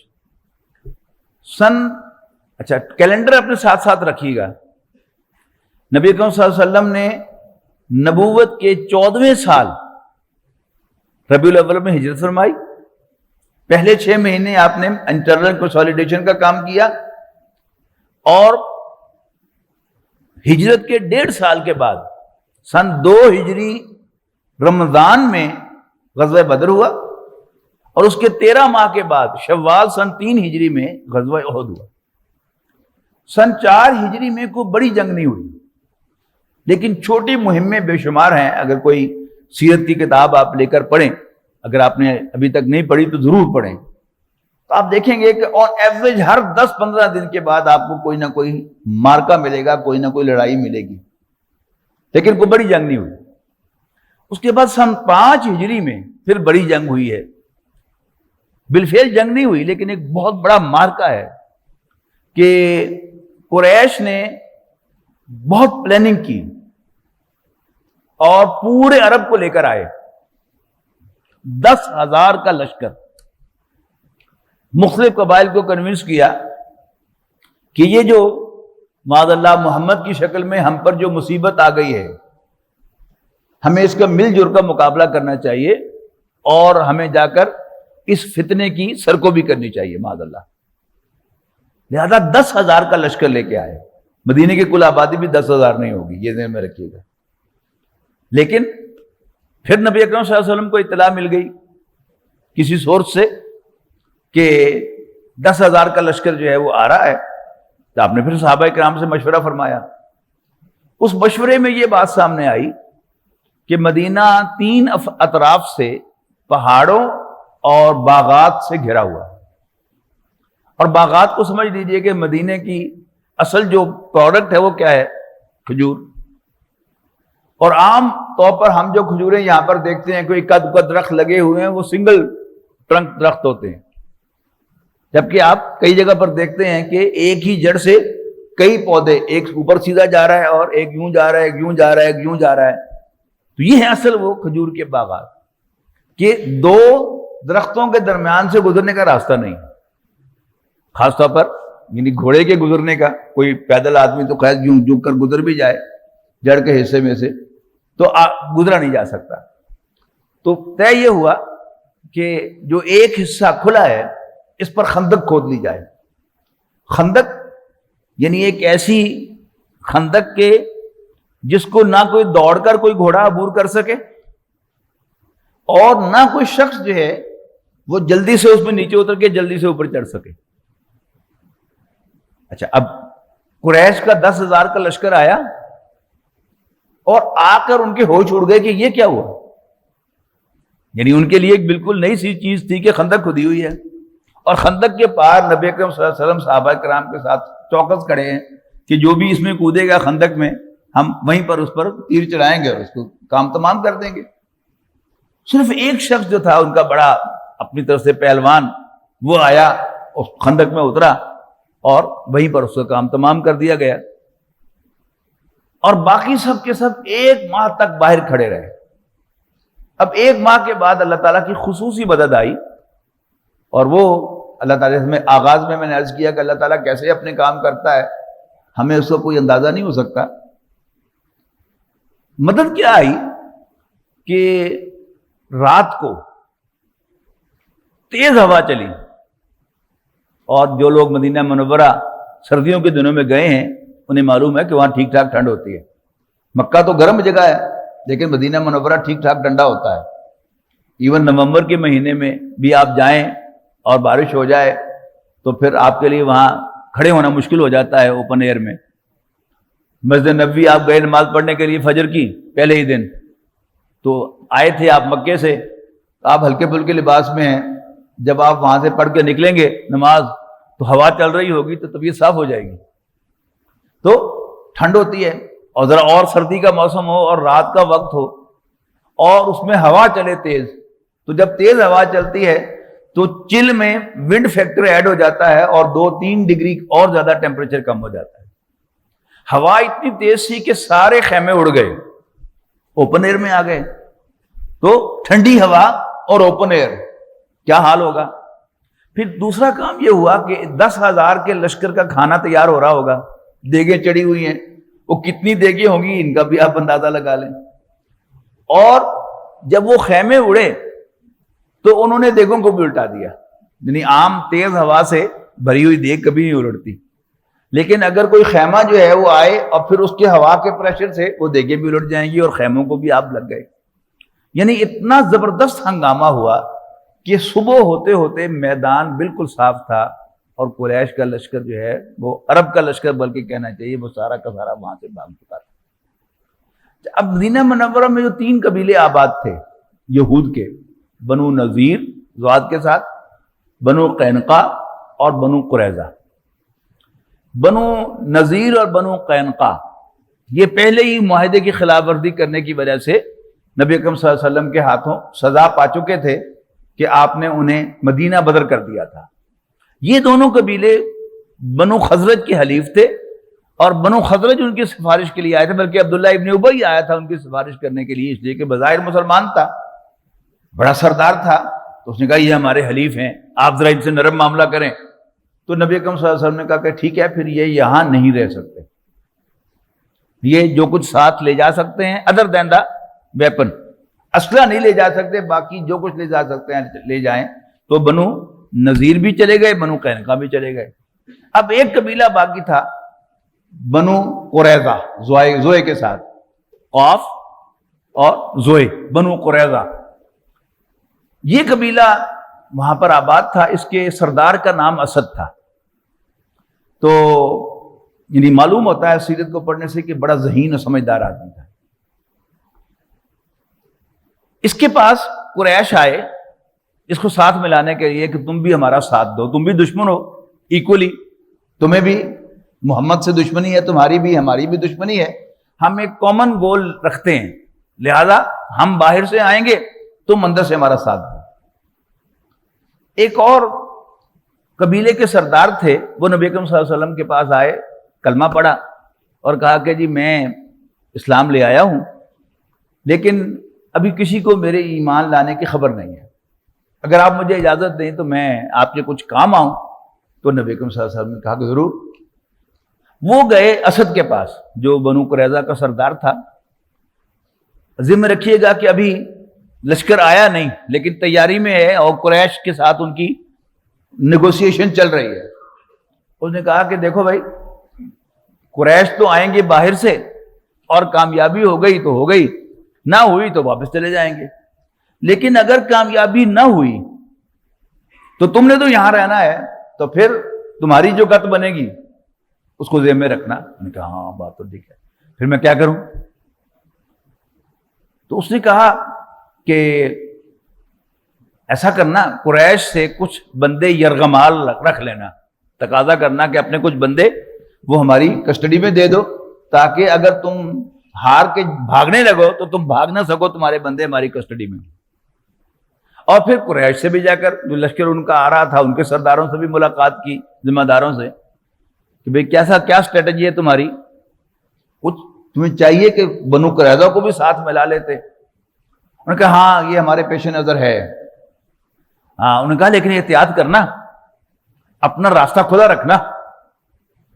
اچھا کیلنڈر اپنے ساتھ ساتھ رکھیے گا. نبی اکرم صلی اللہ علیہ وسلم نے نبوت کے 14ویں سال ربیع الاول میں ہجرت فرمائی. پہلے 6 مہینے آپ نے انٹرنل کنسولیڈیشن کا کام کیا، اور ہجرت کے 1.5 سال کے بعد سن 2 ہجری رمضان میں غزوہ بدر ہوا، اور اس کے 13 ماہ کے بعد شوال سن 3 ہجری میں غزوہ احد ہوا. سن 4 ہجری میں کوئی بڑی جنگ نہیں ہوئی، لیکن چھوٹی مہمیں بے شمار ہیں. اگر کوئی سیرت کی کتاب آپ لے کر پڑھیں، اگر آپ نے ابھی تک نہیں پڑھی تو ضرور پڑھیں، تو آپ دیکھیں گے کہ آن ایوریج ہر 10-15 دن کے بعد آپ کو کوئی نہ کوئی مارکا ملے گا، کوئی نہ کوئی لڑائی ملے گی، لیکن کوئی بڑی جنگ نہیں ہوئی. اس کے بعد سن 5 ہجری میں پھر بڑی جنگ ہوئی ہے. بالفعل جنگ نہیں ہوئی لیکن ایک بہت بڑا مارکا ہے کہ قریش نے بہت پلاننگ کی اور پورے عرب کو لے کر آئے. 10,000 کا لشکر، مختلف قبائل کو کنونس کیا کہ یہ جو معاذ اللہ محمد کی شکل میں ہم پر جو مصیبت آ گئی ہے، ہمیں اس کا مل جل کر مقابلہ کرنا چاہیے اور ہمیں جا کر اس فتنے کی سرکوبی کرنی چاہیے معاذ اللہ. لہذا 10,000 کا لشکر لے کے آئے. مدینے کی کل آبادی بھی 10,000 نہیں ہوگی، یہ ذہن میں رکھیے گا. لیکن پھر نبی اکرم صلی اللہ علیہ وسلم کو اطلاع مل گئی کسی سورس سے کہ 10,000 کا لشکر جو ہے وہ آ رہا ہے. تو آپ نے پھر صحابہ کرام سے مشورہ فرمایا. اس مشورے میں یہ بات سامنے آئی کہ مدینہ 3 اطراف سے پہاڑوں اور باغات سے گھرا ہوا ہے، اور باغات کو سمجھ لیجئے کہ مدینے کی اصل جو پروڈکٹ ہے وہ کیا ہے؟ کھجور. اور عام طور پر ہم جو کھجوریں یہاں پر دیکھتے ہیں کوئی قد درخت لگے ہوئے ہیں، وہ سنگل ٹرنک درخت ہوتے ہیں، جبکہ آپ کئی جگہ پر دیکھتے ہیں کہ ایک ہی جڑ سے کئی پودے، ایک اوپر سیدھا جا رہا ہے اور ایک یوں جا رہا ہے، ایک یوں جا رہا ہے، ایک یوں جا رہا ہے. تو یہ ہے اصل وہ کھجور کے باغات کہ 2 درختوں کے درمیان سے گزرنے کا راستہ نہیں، خاص طور پر یعنی گھوڑے کے گزرنے کا. کوئی پیدل آدمی تو خیر یوں جھک کر گزر بھی جائے جڑ کے حصے میں سے تو گزرا نہیں جا سکتا. تو طے یہ ہوا کہ جو ایک حصہ کھلا ہے اس پر خندق کھود لی جائے. خندق یعنی ایک ایسی خندق کے جس کو نہ کوئی دوڑ کر کوئی گھوڑا عبور کر سکے اور نہ کوئی شخص جو ہے وہ جلدی سے اس میں نیچے اتر کے جلدی سے اوپر چڑھ سکے. اچھا، اب قریش کا 10,000 کا لشکر آیا اور آ کر ان کے ہوش اڑ گئے کہ یہ کیا ہوا. یعنی ان کے لیے ایک بالکل نئی سی چیز تھی کہ خندق کھدی ہوئی ہے اور خندق کے پار نبی اکرم صلی اللہ علیہ وسلم صحابہ کرام کے ساتھ چوکس کھڑے ہیں کہ جو بھی اس میں کودے گا خندق میں ہم وہیں پر اس پر تیر چلائیں گے اور اس کو کام تمام کر دیں گے. صرف ایک شخص جو تھا ان کا بڑا اپنی طرف سے پہلوان، وہ آیا اس خندق میں اترا اور وہیں پر اس کا کام تمام کر دیا گیا. اور باقی سب کے سب 1 ماہ تک باہر کھڑے رہے. اب 1 ماہ کے بعد اللہ تعالیٰ کی خصوصی مدد آئی، اور وہ اللہ تعالیٰ میں آغاز میں نے عرض کیا کہ اللہ تعالیٰ کیسے اپنے کام کرتا ہے ہمیں اس کا کوئی اندازہ نہیں ہو سکتا. مدد کیا آئی کہ رات کو تیز ہوا چلی، اور جو لوگ مدینہ منورہ سردیوں کے دنوں میں گئے ہیں انہیں معلوم ہے کہ وہاں ٹھیک ٹھاک ٹھنڈ ہوتی ہے. مکہ تو گرم جگہ ہے لیکن مدینہ منورہ ٹھیک ٹھاک ٹھنڈا ہوتا ہے. ایون نومبر کے مہینے میں بھی آپ جائیں اور بارش ہو جائے تو پھر آپ کے لیے وہاں کھڑے ہونا مشکل ہو جاتا ہے اوپن ایئر میں. مسجد نبوی آپ گئے نماز پڑھنے کے لیے فجر کی پہلے ہی دن، تو آئے تھے آپ مکے سے، آپ ہلکے پھلکے لباس میں ہیں، جب آپ وہاں سے پڑھ کے نکلیں گے نماز تو ہوا چل رہی ہوگی تو طبیعت صاف ہو جائے گی. تو ٹھنڈ ہوتی ہے اور ذرا اور سردی کا موسم ہو اور رات کا وقت ہو اور اس میں ہوا چلے تیز، تو جب تیز ہوا چلتی ہے تو چل میں ونڈ فیکٹر ایڈ ہو جاتا ہے اور 2-3 ڈگری اور زیادہ ٹیمپریچر کم ہو جاتا ہے. ہوا اتنی تیز تھی کہ سارے خیمے اڑ گئے، اوپن ایئر میں آ گئے. تو ٹھنڈی ہوا اور اوپن ایئر، کیا حال ہوگا. پھر دوسرا کام یہ ہوا کہ 10,000 کے لشکر کا کھانا تیار ہو رہا ہوگا، دیگیں چڑھی ہوئی ہیں، وہ کتنی دیگیں ہوں گی ان کا بھی آپ اندازہ لگا لیں. اور جب وہ خیمے اڑے تو انہوں نے دیگوں کو بھی الٹا دیا. یعنی عام تیز ہوا سے بھری ہوئی دیگ کبھی نہیں الٹتی، لیکن اگر کوئی خیمہ جو ہے وہ آئے اور پھر اس کے ہوا کے پریشر سے وہ دیگیں بھی الٹ جائیں گی اور خیموں کو بھی آپ لگ گئے. یعنی اتنا زبردست ہنگامہ ہوا کہ صبح ہوتے ہوتے میدان بالکل صاف تھا اور قریش کا لشکر جو ہے وہ عرب کا لشکر بلکہ کہنا چاہیے وہ سارا کا سارا وہاں سے بھاگ چکا تھا. اب مدینہ منورہ میں جو 3 قبیلے آباد تھے یہود کے، بنو نذیر زواد کے ساتھ، بنو قینقاع اور بنو قریظہ. بنو نذیر اور بنو قینقاع یہ پہلے ہی معاہدے کی خلاف ورزی کرنے کی وجہ سے نبی اکرم صلی اللہ علیہ وسلم کے ہاتھوں سزا پا چکے تھے کہ آپ نے انہیں مدینہ بدر کر دیا تھا. یہ دونوں قبیلے بنو خزرج کے حلیف تھے اور بنو خزرج ان کی سفارش کے لیے آئے تھے، بلکہ عبداللہ ابن ابی آیا تھا ان کی سفارش کرنے کے لیے، اس لیے کہ بظاہر مسلمان تھا، بڑا سردار تھا. تو اس نے کہا یہ ہمارے حلیف ہیں، آپ ذرا ان سے نرم معاملہ کریں. تو نبی اکرم صلی اللہ علیہ وسلم نے کہا کہ ٹھیک ہے، پھر یہ یہاں نہیں رہ سکتے، یہ جو کچھ ساتھ لے جا سکتے ہیں ادر دین دا ویپن، اسلحہ نہیں لے جا سکتے، باقی جو کچھ لے جا سکتے ہیں لے جائیں. تو بنو نذیر بھی چلے گئے، بنو قینقاع بھی چلے گئے. اب ایک قبیلہ باقی تھا بنو قریظہ، زوئے کے ساتھ، قاف اور زوئے، بنو قریظہ. یہ قبیلہ وہاں پر آباد تھا، اس کے سردار کا نام اسد تھا. تو یعنی معلوم ہوتا ہے سیرت کو پڑھنے سے کہ بڑا ذہین اور سمجھدار آدمی تھا. اس کے پاس قریش آئے اس کو ساتھ ملانے کے لیے کہ تم بھی ہمارا ساتھ دو، تم بھی دشمن ہو ایکولی، تمہیں بھی محمد سے دشمنی ہے، تمہاری بھی ہماری بھی دشمنی ہے، ہم ایک کامن گول رکھتے ہیں، لہذا ہم باہر سے آئیں گے، تم اندر سے ہمارا ساتھ دو۔ ایک اور قبیلے کے سردار تھے، وہ نبی اکرم صلی اللہ علیہ وسلم کے پاس آئے، کلمہ پڑھا اور کہا کہ جی میں اسلام لے آیا ہوں، لیکن ابھی کسی کو میرے ایمان لانے کی خبر نہیں ہے، اگر آپ مجھے اجازت دیں تو میں آپ کے کچھ کام آؤں۔ تو نبی اکرم صلی اللہ علیہ وسلم نے کہا کہ ضرور۔ وہ گئے اسد کے پاس جو بنو قریظہ کا سردار تھا، ذمہ رکھیے گا کہ ابھی لشکر آیا نہیں لیکن تیاری میں ہے اور قریش کے ساتھ ان کی نیگوسیشن چل رہی ہے۔ اس نے کہا کہ دیکھو بھائی، قریش تو آئیں گے باہر سے اور کامیابی ہو گئی تو ہو گئی، نہ ہوئی تو واپس چلے جائیں گے، لیکن اگر کامیابی نہ ہوئی تو تم نے تو یہاں رہنا ہے، تو پھر تمہاری جو گت بنے گی اس کو ذہن میں رکھنا۔ میں نے کہا ہاں بات تو ٹھیک ہے، پھر میں کیا کروں؟ تو اس نے کہا کہ ایسا کرنا، قریش سے کچھ بندے یرغمال رکھ لینا، تقاضا کرنا کہ اپنے کچھ بندے وہ ہماری کسٹڈی میں دے دو، تاکہ اگر تم ہار کے بھاگنے لگو تو تم بھاگ نہ سکو، تمہارے بندے ہماری کسٹڈی میں۔ اور پھر قریش سے بھی جا کر جو لشکر ان کا آ رہا تھا ان کے سرداروں سے بھی ملاقات کی، ذمہ داروں سے، کہ بھئی کیا اسٹریٹجی ہے تمہاری؟ کچھ تمہیں چاہیے کہ بنو قریظہ کو بھی ساتھ ملا لیتے۔ انہوں نے کہا ہاں یہ ہمارے پیش نظر ہے۔ ہاں، انہوں نے کہا لیکن احتیاط کرنا، اپنا راستہ کھلا رکھنا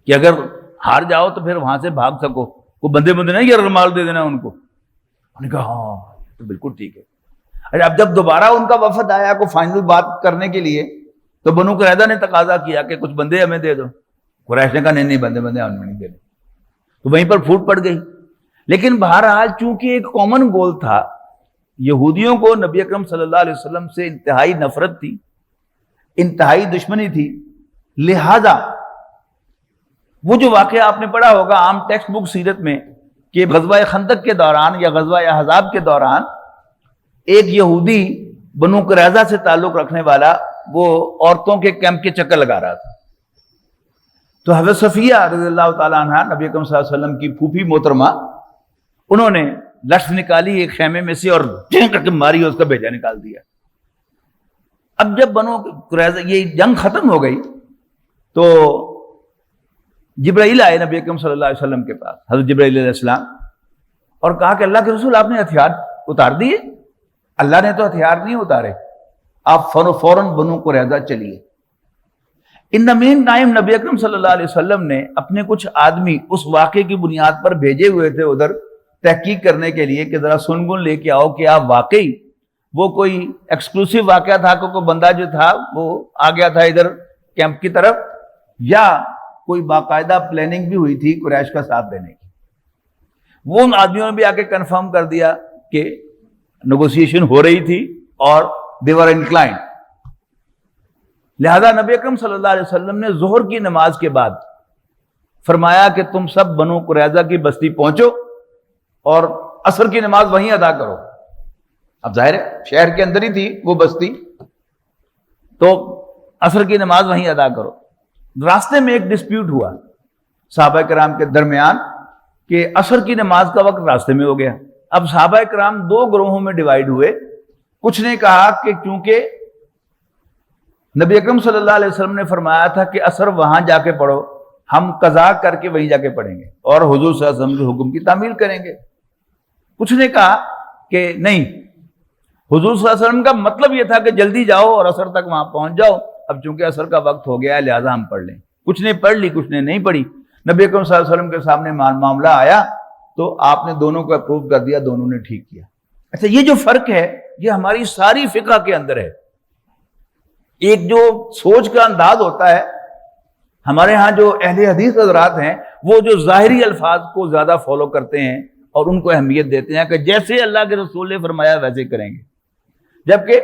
کہ اگر ہار جاؤ تو پھر وہاں سے بھاگ سکو، کوئی بندے نہیں یرغمال دے دینا ان کو۔ انہوں نے کہا ہاں تو بالکل ٹھیک ہے۔ اب جب دوبارہ ان کا وفد آیا کو فائنل بات کرنے کے لیے، تو بنو قریظہ نے تقاضا کیا کہ کچھ بندے ہمیں دے دو۔ قریش نے کہا نہیں بندے ہمیں نہیں دینے، تو وہیں پر پھوٹ پڑ گئی۔ لیکن بہرحال چونکہ ایک کامن گول تھا، یہودیوں کو نبی اکرم صلی اللہ علیہ وسلم سے انتہائی نفرت تھی، انتہائی دشمنی تھی، لہذا وہ جو واقعہ آپ نے پڑھا ہوگا عام ٹیکسٹ بک سیرت میں کہ غزوہ خندق کے دوران یا غزوہ احزاب کے دوران ایک یہودی بنو قریظہ سے تعلق رکھنے والا وہ عورتوں کے کیمپ کے چکر لگا رہا تھا، تو حضرت صفیہ رضی اللہ تعالیٰ عنہ نبی اکرم صلی اللہ علیہ وسلم کی پھوپھی محترمہ، انہوں نے لٹس نکالی ایک خیمے میں سے اور کر کے ماری، اس کا بیجا نکال دیا۔ اب جب بنو قریظہ یہ جنگ ختم ہو گئی تو جبرائیل آئے نبی اکرم صلی اللہ علیہ وسلم کے پاس، حضرت جبرائیل علیہ السلام، اور کہا کہ اللہ کے رسول آپ نے ہتھیار اتار دیے؟ اللہ نے تو ہتھیار نہیں اتارے، آپ فوراً بنو قریظہ چلیے۔ ان دا مین ٹائم نبی اکرم صلی اللہ علیہ وسلم نے اپنے کچھ آدمی اس واقعے کی بنیاد پر بھیجے ہوئے تھے ادھر تحقیق کرنے کے لیے کہ ذرا سنگن لے کے آؤ کہ آپ واقعی وہ کوئی ایکسکلوسیو واقعہ تھا کہ کوئی بندہ جو تھا وہ آ گیا تھا ادھر کیمپ کی طرف، یا کوئی باقاعدہ پلاننگ بھی ہوئی تھی قریش کا ساتھ دینے کی۔ وہ ان آدمیوں نے بھی آ کے کنفرم کر دیا کہ نیگوسیشن ہو رہی تھی اور they were inclined۔ لہذا نبی اکرم صلی اللہ علیہ وسلم نے ظہر کی نماز کے بعد فرمایا کہ تم سب بنو قریظہ کی بستی پہنچو اور عصر کی نماز وہیں ادا کرو۔ اب ظاہر ہے شہر کے اندر ہی تھی وہ بستی، تو عصر کی نماز وہیں ادا کرو۔ راستے میں ایک ڈسپیوٹ ہوا صحابہ کرام کے درمیان کہ عصر کی نماز کا وقت راستے میں ہو گیا۔ اب صحابہ کرام دو گروہوں میں ڈیوائیڈ ہوئے، کچھ نے کہا کہ کیونکہ نبی اکرم صلی اللہ علیہ وسلم نے فرمایا تھا کہ عصر وہاں جا کے پڑھو، ہم قضا کر کے وہیں جا کے پڑھیں گے اور حضور صلی اللہ علیہ وسلم کے حکم کی تعمیل کریں گے۔ کچھ نے کہا کہ نہیں، حضور صلی اللہ علیہ وسلم کا مطلب یہ تھا کہ جلدی جاؤ اور عصر تک وہاں پہنچ جاؤ، اب چونکہ عصر کا وقت ہو گیا ہے لہٰذا ہم پڑھ لیں۔ کچھ نے پڑھ لی، کچھ نے نہیں پڑھی۔ نبی اکرم صلی اللہ علیہ وسلم کے سامنے معاملہ آیا تو آپ نے دونوں کو اپروو کر دیا، دونوں نے ٹھیک کیا۔ اچھا، یہ جو فرق ہے یہ ہماری ساری فقہ کے اندر ہے۔ ایک جو سوچ کا انداز ہوتا ہے، ہمارے ہاں جو اہل حدیث حضرات ہیں وہ جو ظاہری الفاظ کو زیادہ فالو کرتے ہیں اور ان کو اہمیت دیتے ہیں کہ جیسے اللہ کے رسول نے فرمایا ویسے کریں گے، جبکہ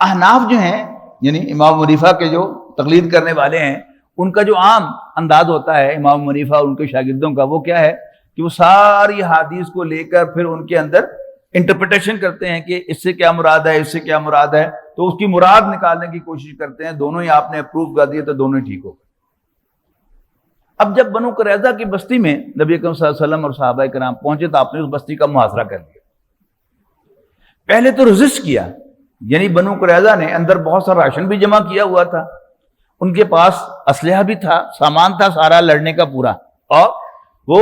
احناف جو ہیں یعنی امام حنیفہ کے جو تقلید کرنے والے ہیں ان کا جو عام انداز ہوتا ہے امام حنیفہ اور ان کے شاگردوں کا، وہ کیا ہے کہ وہ ساری حدیث کو لے کر پھر ان کے اندر انٹرپریٹیشن کرتے ہیں کہ اس سے کیا مراد ہے، اس سے کیا مراد ہے، تو اس کی مراد نکالنے کی کوشش کرتے ہیں. دونوں ہی آپ نے اپروو کر دیے تو دونوں ہی ٹھیک ہو گئے. اب جب بنو قریظہ کی بستی میں نبی اکرم صلی اللہ علیہ وسلم اور صحابہ کرام پہنچے تو آپ نے اس بستی کا محاصرہ کر دیا. پہلے تو ریزسٹ کیا، یعنی بنو قریظہ نے اندر بہت سارا راشن بھی جمع کیا ہوا تھا، ان کے پاس اسلحہ بھی تھا، سامان تھا سارا لڑنے کا پورا، اور وہ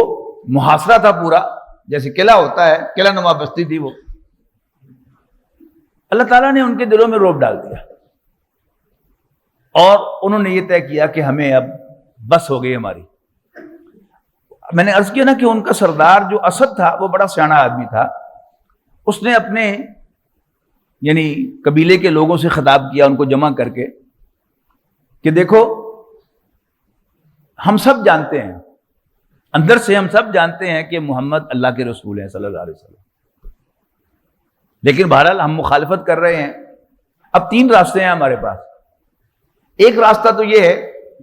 محاصرہ تھا پورا، جیسے قلعہ ہوتا ہے، قلعہ نما بستی تھی وہ. اللہ تعالیٰ نے ان کے دلوں میں رعب ڈال دیا اور انہوں نے یہ طے کیا کہ ہمیں اب بس ہو گئی ہماری. میں نے عرض کیا نا کہ ان کا سردار جو اسد تھا وہ بڑا سیاںہ آدمی تھا. اس نے اپنے یعنی قبیلے کے لوگوں سے خطاب کیا، ان کو جمع کر کے، کہ دیکھو ہم سب جانتے ہیں، اندر سے ہم سب جانتے ہیں کہ محمد اللہ کے رسول ہیں صلی اللہ علیہ وسلم، لیکن بہرحال ہم مخالفت کر رہے ہیں. اب 3 راستے ہیں ہمارے پاس. ایک راستہ تو یہ ہے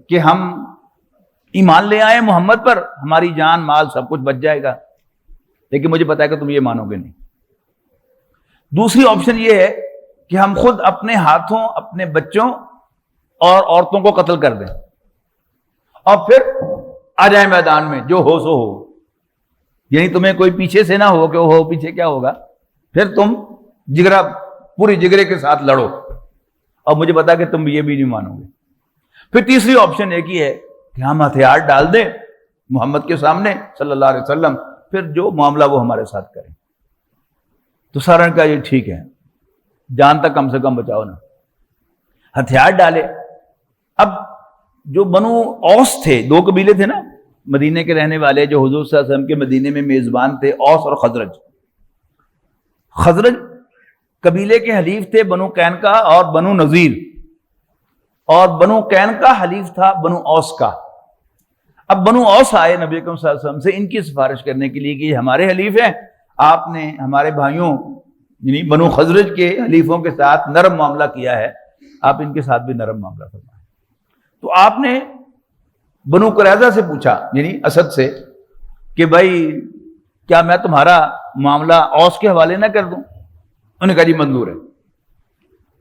کہ ہم ایمان لے آئے محمد پر، ہماری جان مال سب کچھ بچ جائے گا، لیکن مجھے پتا ہے کہ تم یہ مانو گے نہیں. دوسری آپشن یہ ہے کہ ہم خود اپنے ہاتھوں اپنے بچوں اور عورتوں کو قتل کر دیں اور پھر آ جائیں میدان میں، جو ہو سو ہو. یعنی تمہیں کوئی پیچھے سے نہ ہو کہ ہو پیچھے کیا ہوگا، پھر تم جگرا پوری جگرے کے ساتھ لڑو، اور مجھے پتا کہ تم یہ بھی نہیں مانو گے. پھر تیسری آپشن ایک ہی ہے کہ ہم ہتھیار ڈال دیں محمد کے سامنے صلی اللہ علیہ وسلم، پھر جو معاملہ وہ ہمارے ساتھ کریں. تو سارا نے کہا یہ ٹھیک ہے، جان تک کم سے کم بچاؤ نا، ہتھیار ڈالے. اب جو بنو اوس تھے، 2 قبیلے تھے نا مدینے کے رہنے والے، جو حضور صلی اللہ علیہ وسلم کے مدینے میں میزبان تھے، اوس اور خزرج. خزرج قبیلے کے حلیف تھے بنو قینقاع اور بنو نذیر، اور بنو قینقاع حلیف تھا بنو اوس کا. اب بنو اوس آئے نبی اکرم صلی اللہ علیہ وسلم سے ان کی سفارش کرنے کے لیے کہ یہ ہمارے حلیف ہیں، آپ نے ہمارے بھائیوں یعنی بنو خزرج کے حلیفوں کے ساتھ نرم معاملہ کیا ہے، آپ ان کے ساتھ بھی نرم معاملہ فرمائیں. تو آپ نے بنو قریظہ سے پوچھا یعنی اسد سے کہ بھائی کیا میں تمہارا معاملہ اوس کے حوالے نہ کر دوں؟ انہوں نے کہا جی منظور ہے.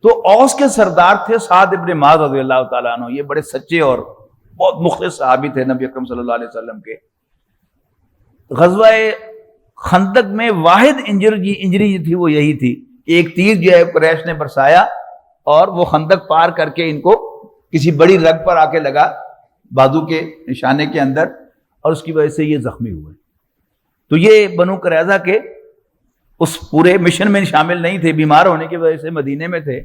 تو اوس کے سردار تھے سعد ابن معاذ رضی اللہ تعالیٰ عنہ. یہ بڑے سچے اور بہت مخلص صحابی تھے نبی اکرم صلی اللہ علیہ وسلم کے. غزوہ خندق میں واحد انجری جو تھی وہ یہی تھی کہ ایک تیر جو ہے قریش نے برسایا اور وہ خندق پار کر کے ان کو کسی بڑی رگ پر آ کے لگا بازو کے نشانے کے اندر، اور اس کی وجہ سے یہ زخمی ہوئے. تو یہ بنو قریظہ کے اس پورے مشن میں شامل نہیں تھے، بیمار ہونے کی وجہ سے مدینے میں تھے،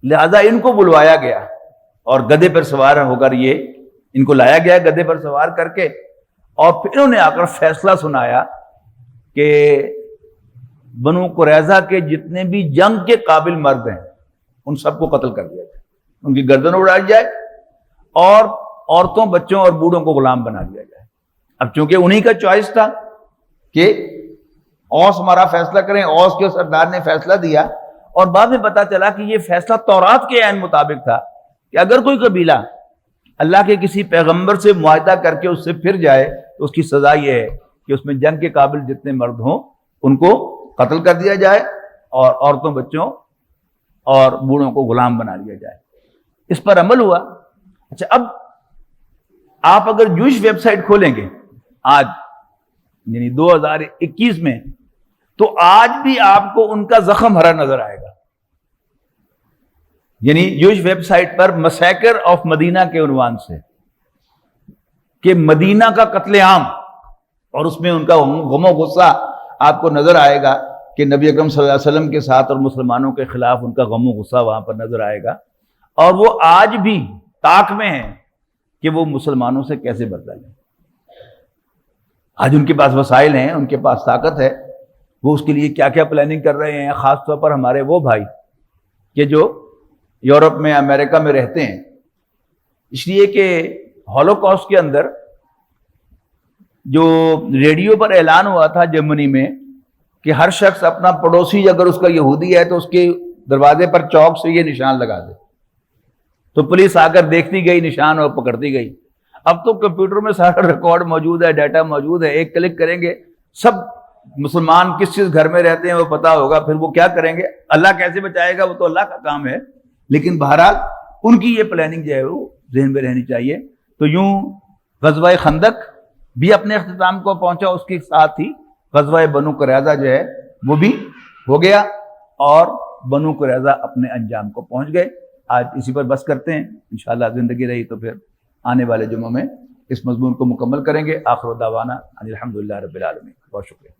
لہذا ان کو بلوایا گیا اور گدھے پر سوار ہو کر یہ ان کو لایا گیا گدھے پر سوار کر کے، اور پھر انہوں نے آ کر فیصلہ سنایا کہ بنو قریظہ کے جتنے بھی جنگ کے قابل مرد ہیں ان سب کو قتل کر دیا جائے، ان کی گردن اڑائی جائے اور عورتوں بچوں اور بوڑھوں کو غلام بنا دیا جائے. اب چونکہ انہی کا چوائس تھا کہ اوس ہمارا فیصلہ کریں، اوس کے سردار نے فیصلہ دیا، اور بعد میں پتا چلا کہ یہ فیصلہ تورات کے عین مطابق تھا کہ اگر کوئی قبیلہ اللہ کے کسی پیغمبر سے معاہدہ کر کے اس سے پھر جائے تو اس کی سزا یہ ہے کہ اس میں جنگ کے قابل جتنے مرد ہوں ان کو قتل کر دیا جائے اور عورتوں بچوں اور بوڑھوں کو غلام بنا لیا جائے. اس پر عمل ہوا. اچھا، اب آپ اگر جوش ویب سائٹ کھولیں گے آج یعنی 2021 میں تو آج بھی آپ کو ان کا زخم ہرا نظر آئے گا. یعنی جوش ویب سائٹ پر مسیکر آف مدینہ کے عنوان سے کہ مدینہ کا قتل عام، اور اس میں ان کا غم و غصہ آپ کو نظر آئے گا کہ نبی اکرم صلی اللہ علیہ وسلم کے ساتھ اور مسلمانوں کے خلاف ان کا غم و غصہ وہاں پر نظر آئے گا. اور وہ آج بھی طاق میں ہیں کہ وہ مسلمانوں سے کیسے بدلا لیں. آج ان کے پاس وسائل ہیں، ان کے پاس طاقت ہے، وہ اس کے لیے کیا کیا پلاننگ کر رہے ہیں. خاص طور پر ہمارے وہ بھائی کہ جو یورپ میں امریکہ میں رہتے ہیں، اس لیے کہ ہولوکاسٹ کے اندر جو ریڈیو پر اعلان ہوا تھا جرمنی میں کہ ہر شخص اپنا پڑوسی اگر اس کا یہودی ہے تو اس کے دروازے پر چوک سے یہ نشان لگا دے. تو پولیس آ کر دیکھتی گئی نشان اور پکڑتی گئی. اب تو کمپیوٹر میں سارا ریکارڈ موجود ہے، ڈیٹا موجود ہے، ایک کلک کریں گے سب مسلمان کس چیز گھر میں رہتے ہیں وہ پتہ ہوگا، پھر وہ کیا کریں گے، اللہ کیسے بچائے گا وہ تو اللہ کا کام ہے، لیکن بہرحال ان کی یہ پلاننگ جو ہے وہ ذہن میں رہنی چاہیے۔ تو یوں غزوہ خندق بھی اپنے اختتام کو پہنچا، اس کے ساتھ ہی غزوہ بنو قریظہ جو ہے وہ بھی ہو گیا، اور بنو قریظہ اپنے انجام کو پہنچ گئے۔ آج اسی پر بس کرتے ہیں، انشاءاللہ زندگی رہی تو پھر آنے والے جمعوں میں اس مضمون کو مکمل کریں گے۔ آخر دعوانا ان الحمدللہ رب العالمین۔ بہت شکریہ۔